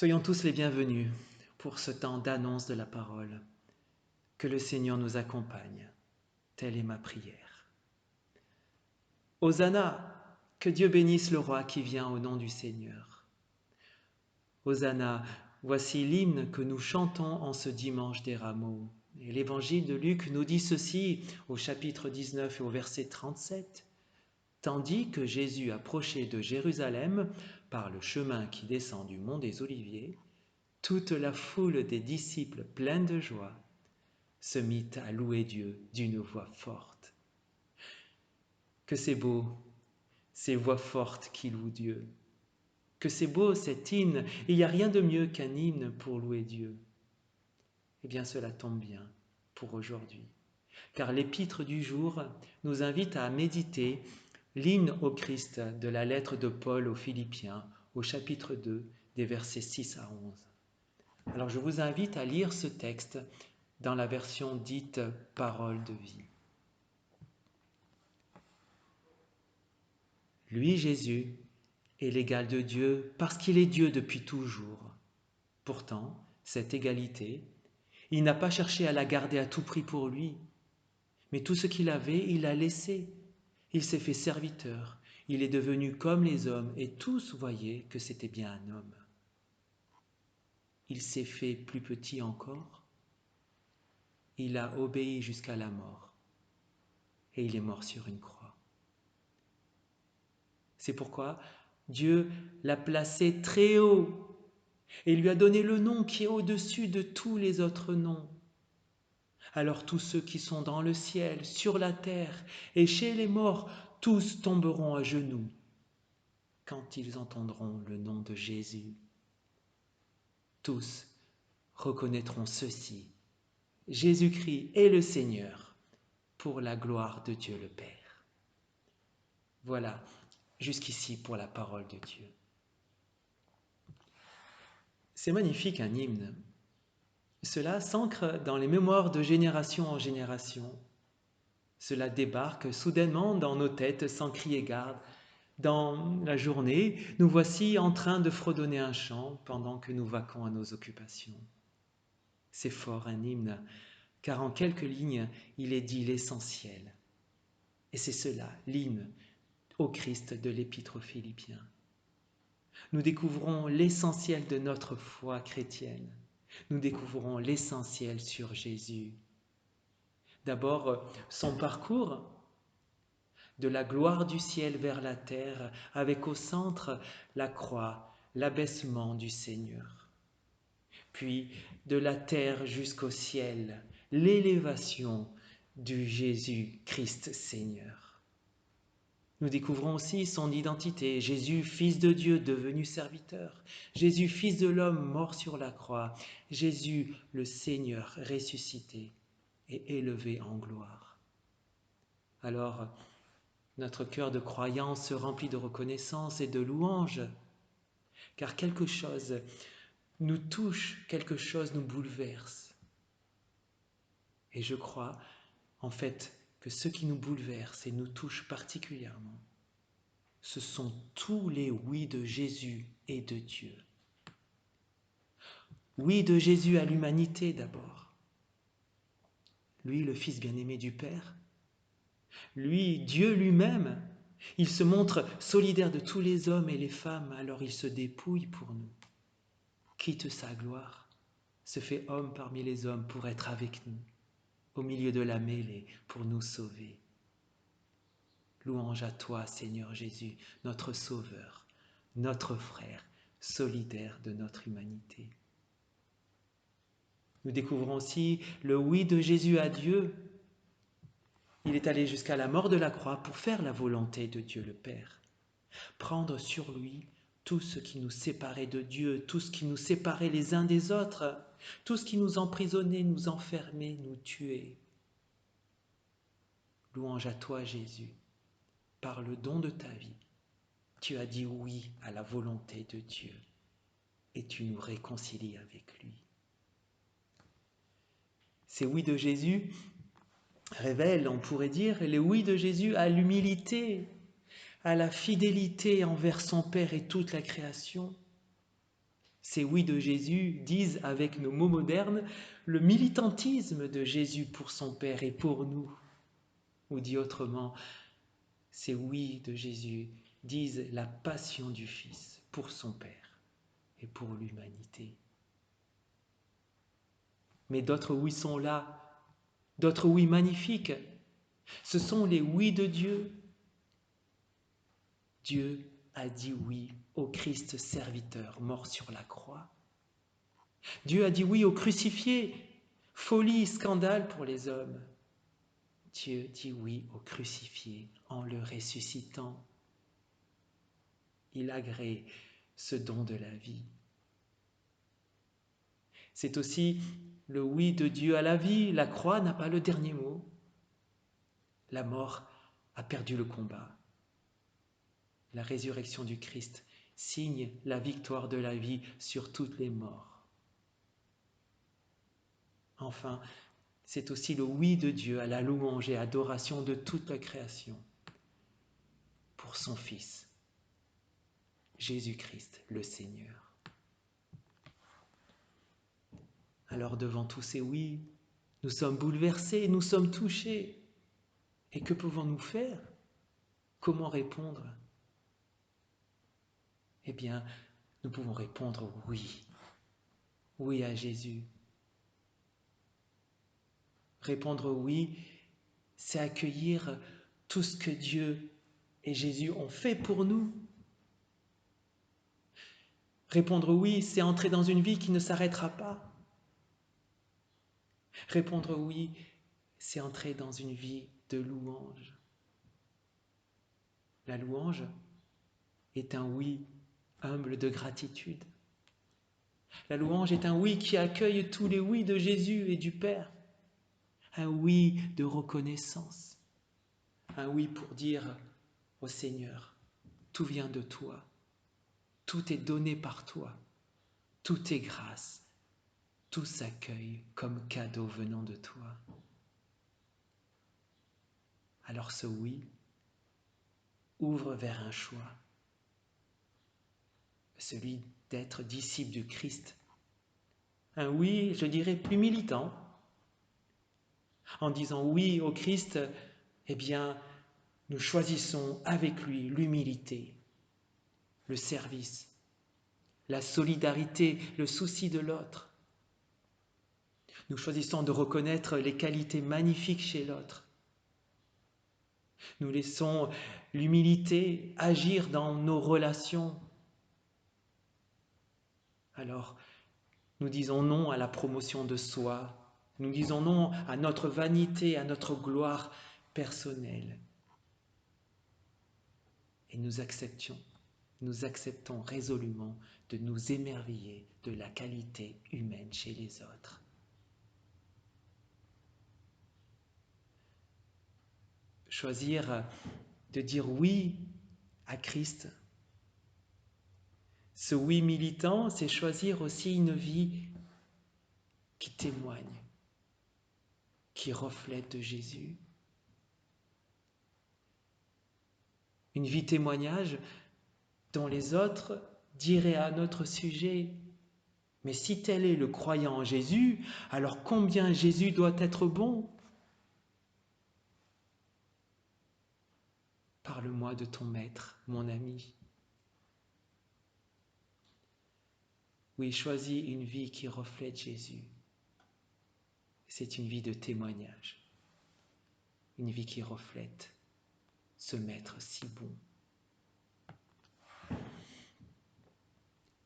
Soyons tous les bienvenus pour ce temps d'annonce de la parole. Que le Seigneur nous accompagne. Telle est ma prière. Hosanna, que Dieu bénisse le roi qui vient au nom du Seigneur. Hosanna, voici l'hymne que nous chantons en ce dimanche des rameaux. Et l'évangile de Luc nous dit ceci au chapitre 19 et au verset 37. Tandis que Jésus approchait de Jérusalem par le chemin qui descend du mont des Oliviers, toute la foule des disciples pleins de joie se mit à louer Dieu d'une voix forte. Que c'est beau, ces voix fortes qui louent Dieu. Que c'est beau cet hymne, il n'y a rien de mieux qu'un hymne pour louer Dieu. Eh bien cela tombe bien pour aujourd'hui, car l'épître du jour nous invite à méditer l'hymne au Christ de la lettre de Paul aux Philippiens, au chapitre 2, des versets 6 à 11. Alors je vous invite à lire ce texte dans la version dite « Parole de vie ». Lui, Jésus, est l'égal de Dieu parce qu'il est Dieu depuis toujours. Pourtant, cette égalité, il n'a pas cherché à la garder à tout prix pour lui, mais tout ce qu'il avait, il l'a laissé. Il s'est fait serviteur, il est devenu comme les hommes et tous voyaient que c'était bien un homme. Il s'est fait plus petit encore, il a obéi jusqu'à la mort et il est mort sur une croix. C'est pourquoi Dieu l'a placé très haut et lui a donné le nom qui est au-dessus de tous les autres noms. Alors tous ceux qui sont dans le ciel, sur la terre et chez les morts, tous tomberont à genoux quand ils entendront le nom de Jésus. Tous reconnaîtront ceci: Jésus-Christ est le Seigneur, pour la gloire de Dieu le Père. Voilà, jusqu'ici pour la parole de Dieu. C'est magnifique un hymne. Cela s'ancre dans les mémoires de génération en génération. Cela débarque soudainement dans nos têtes sans crier garde. Dans la journée, nous voici en train de fredonner un chant pendant que nous vaquons à nos occupations. C'est fort un hymne, car en quelques lignes, il est dit l'essentiel. Et c'est cela, l'hymne au Christ de l'Épître aux Philippiens. Nous découvrons l'essentiel de notre foi chrétienne. Nous découvrons l'essentiel sur Jésus. D'abord, son parcours, de la gloire du ciel vers la terre, avec au centre la croix, l'abaissement du Seigneur. Puis, de la terre jusqu'au ciel, l'élévation du Jésus-Christ Seigneur. Nous découvrons aussi son identité, Jésus, Fils de Dieu, devenu serviteur, Jésus, Fils de l'homme, mort sur la croix, Jésus, le Seigneur, ressuscité et élevé en gloire. Alors, notre cœur de croyant se remplit de reconnaissance et de louange, car quelque chose nous touche, quelque chose nous bouleverse. Et je crois, en fait, que ce qui nous bouleverse et nous touche particulièrement, ce sont tous les oui de Jésus et de Dieu. Oui de Jésus à l'humanité d'abord. Lui, le Fils bien-aimé du Père. Lui, Dieu lui-même. Il se montre solidaire de tous les hommes et les femmes, alors il se dépouille pour nous. Quitte sa gloire, se fait homme parmi les hommes pour être avec nous, au milieu de la mêlée, pour nous sauver. Louange à toi, Seigneur Jésus, notre Sauveur, notre frère, solidaire de notre humanité. Nous découvrons aussi le oui de Jésus à Dieu. Il est allé jusqu'à la mort de la croix pour faire la volonté de Dieu le Père. Prendre sur lui tout ce qui nous séparait de Dieu, tout ce qui nous séparait les uns des autres, tout ce qui nous emprisonnait, nous enfermait, nous tuait. Louange à toi, Jésus. Par le don de ta vie, tu as dit oui à la volonté de Dieu et tu nous réconcilies avec lui. Ces oui de Jésus révèlent, on pourrait dire, les oui de Jésus à l'humilité, à la fidélité envers son Père et toute la création. Ces oui de Jésus disent, avec nos mots modernes, le militantisme de Jésus pour son Père et pour nous. Ou dit autrement, ces oui de Jésus disent la passion du Fils pour son Père et pour l'humanité. Mais d'autres oui sont là, d'autres oui magnifiques. Ce sont les oui de Dieu. Dieu a dit oui au Christ serviteur mort sur la croix. Dieu a dit oui au crucifié, folie, scandale pour les hommes. Dieu dit oui au crucifié en le ressuscitant. Il agrée ce don de la vie. C'est aussi le oui de Dieu à la vie. La croix n'a pas le dernier mot. La mort a perdu le combat. La résurrection du Christ signe la victoire de la vie sur toutes les morts. Enfin, c'est aussi le oui de Dieu à la louange et adoration de toute la création pour son Fils, Jésus-Christ, le Seigneur. Alors devant tous ces oui, nous sommes bouleversés, nous sommes touchés. Et que pouvons-nous faire? Comment répondre? Eh bien, nous pouvons répondre oui. Oui à Jésus. Répondre oui, c'est accueillir tout ce que Dieu et Jésus ont fait pour nous. Répondre oui, c'est entrer dans une vie qui ne s'arrêtera pas. Répondre oui, c'est entrer dans une vie de louange. La louange est un oui humble de gratitude. La louange est un oui qui accueille tous les oui de Jésus et du Père. Un oui de reconnaissance. Un oui pour dire au Seigneur, tout vient de toi, tout est donné par toi, tout est grâce, tout s'accueille comme cadeau venant de toi. Alors ce oui ouvre vers un choix, celui d'être disciple du Christ. Un oui, je dirais, plus militant. En disant oui au Christ, eh bien, nous choisissons avec lui l'humilité, le service, la solidarité, le souci de l'autre. Nous choisissons de reconnaître les qualités magnifiques chez l'autre. Nous laissons l'humilité agir dans nos relations. Alors, nous disons non à la promotion de soi. Nous disons non à notre vanité, à notre gloire personnelle. Et nous acceptons résolument de nous émerveiller de la qualité humaine chez les autres. Choisir de dire oui à Christ. Ce oui militant, c'est choisir aussi une vie qui témoigne, qui reflète Jésus. Une vie témoignage dont les autres diraient à notre sujet, mais si tel est le croyant en Jésus, alors combien Jésus doit être bon? Parle-moi de ton maître, mon ami. Oui, choisis une vie qui reflète Jésus. C'est une vie de témoignage, une vie qui reflète ce maître si bon.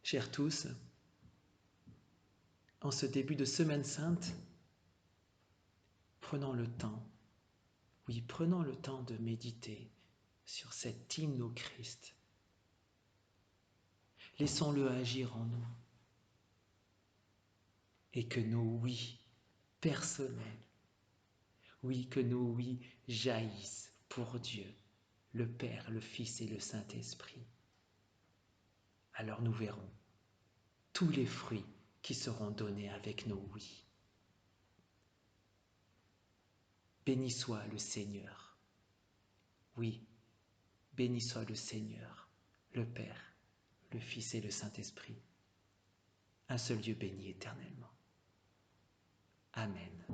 Chers tous, en ce début de Semaine Sainte, prenons le temps de méditer sur cet hymne au Christ. Laissons-le agir en nous et que nos oui personnels, oui, que nos oui jaillissent pour Dieu, le Père, le Fils et le Saint-Esprit. Alors nous verrons tous les fruits qui seront donnés avec nos oui. Béni soit le Seigneur. Oui, béni soit le Seigneur, le Père, le Fils et le Saint-Esprit. un seul Dieu béni éternellement. Amen.